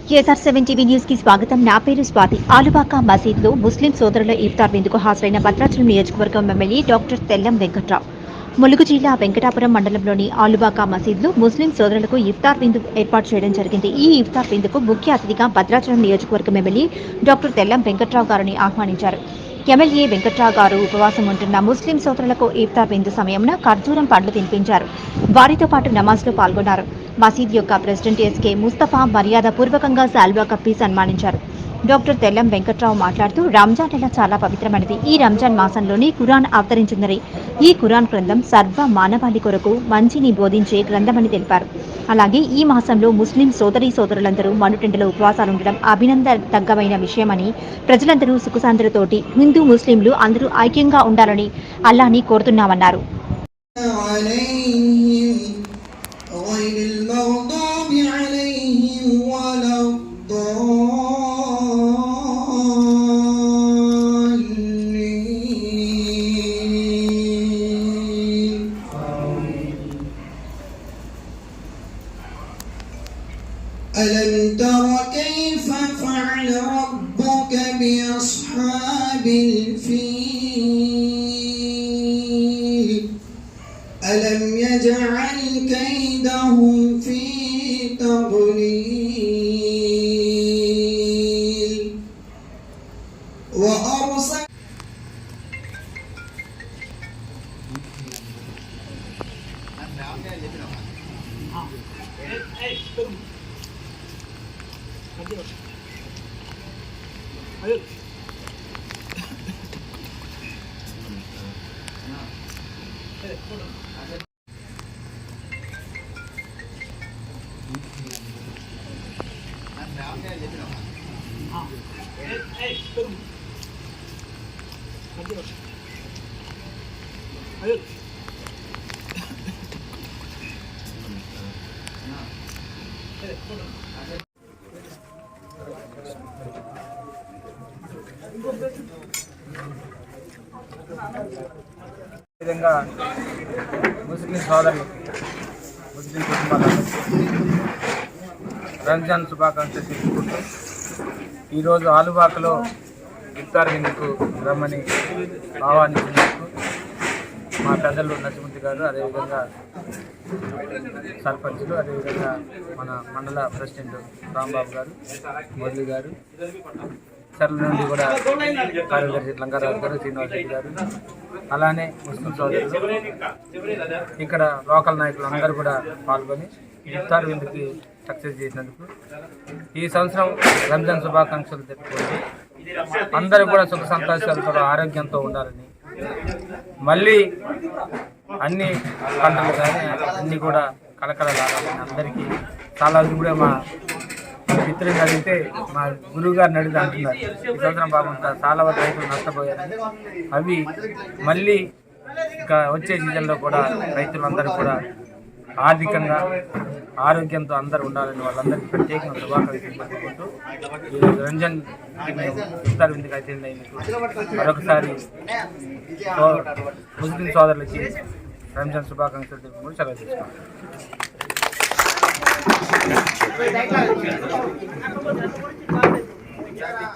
KSR7 TV news కి స్వాగతం. నా పేరు స్వాతి. ఆలుబాక మసీద్లో ముస్లిం సోదరుల ఇఫ్తార్ విందుకు హాజరైన భద్రాచలం నియోజకవర్గం ఎమ్మెల్యే డాక్టర్ తెల్లం వెంకట్రావు. ములుగు జిల్లా వెంకటాపురం మండలంలోని ఆలుబాక మసీద్లో ముస్లిం సోదరులకు ఇఫ్తార్ విందు ఏర్పాటు చేయడం జరిగింది. ఈ ఇఫ్తార్ విందుకు ముఖ్య అతిథిగా భద్రాచలం నియోజకవర్గం ఎమ్మెల్యే డాక్టర్ తెల్లం వెంకట్రావు గారిని ఆహ్వానించారు. ఎమ్మెల్యే వెంకట్రావు గారు ఉపవాసం ఉంటున్న ముస్లిం సోదరులకు ఇఫ్తార్ విందు సమయంలో ఖర్జూరం పండ్లు తినిపించారు. వారితో పాటు నమాజ్లో పాల్గొన్నారు. మసీద్ యొక్క ప్రెసిడెంట్ ఎస్కే ముస్తఫా మర్యాద పూర్వకంగా శాల్వా కప్పి సన్మానించారు. డాక్టర్ తెల్లం వెంకట్రావు మాట్లాడుతూ రంజాన్ నెల చాలా పవిత్రమైనది. ఈ రంజాన్ మాసంలోనే ఖురాన్ అవతరించిందని, ఈ ఖురాన్ గ్రంథం సర్వ మానవాళి కొరకు మంచిని బోధించే గ్రంథమని తెలిపారు. అలాగే ఈ మాసంలో ముస్లిం సోదరులందరూ మనుటెండలో ఉపవాసాలుండడం అభినందనతగ్గమైన విషయమని, ప్రజలందరూ సుఖశాంతులతోటి హిందూ ముస్లింలు అందరూ ఐక్యంగా ఉండాలని అల్లాహ్ని కోరుతున్నామన్నారు. غير المغضوب عليهم ولا الضالين. ألم تر كيف فعل ربك بأصحاب الفيل ألم يجعل كيدهم في تضليل وأرسل విధంగా ముస్లిం సోదరులు ముస్లిం కుటుంబాలకు రంజాన్ శుభాకాంక్షలు తెలుపుకుంటూ ఈరోజు ఆలుబాకలో ఇఫ్తార్ విందుకు రమ్మని ఆహ్వానించినందుకు మా పెద్దలు నరసింహమూర్తి గారు, అదేవిధంగా సర్పంచులు, అదేవిధంగా మన మండల ప్రెసిడెంట్ రాంబాబు గారు, మురళి గారు, చర్ల నుండి కూడా కార్యదర్శి లంగారావు గారు, శ్రీనివాస్ రెడ్డి గారు, అలానే ముస్లిం సోదరులు, ఇక్కడ లోకల్ నాయకులు అందరూ కూడా పాల్గొని ఇఫ్తార్ విందుకి సక్సెస్ చేసినందుకు ఈ సంవత్సరం రంజాన్ శుభాకాంక్షలు తెలుపుకుంటూ అందరూ కూడా సుఖ సంతోషాలతో ఆరోగ్యంతో ఉండాలని, మళ్ళీ అన్ని పంటలు కానీ అన్నీ కూడా కలకలలాడాలని అందరికీ చాలా కూడా మా మిత్రులు అడిగితే మా గురువు గారిని అడిగితే అంటున్నారు, ఈ సంవత్సరం బాగుంటుంది, చాలా వరకు రైతులు నష్టపోయారని. అవి మళ్ళీ ఇంకా వచ్చే సీజన్లో కూడా రైతులందరూ కూడా ఆర్థికంగా ఆరోగ్యంతో అందరూ ఉండాలని వాళ్ళందరికీ ప్రత్యేకంగా శుభాకాంక్షలు తెలుపుకుంటూ ఈరోజు రంజాన్ ఇఫ్తార్ విందుకు అటెండ్ మరొకసారి ముస్లిం సోదరులకి రంజాన్ శుభాకాంక్షలు తెలుపుకుంటూ సెలవు తీసుకుంటాం.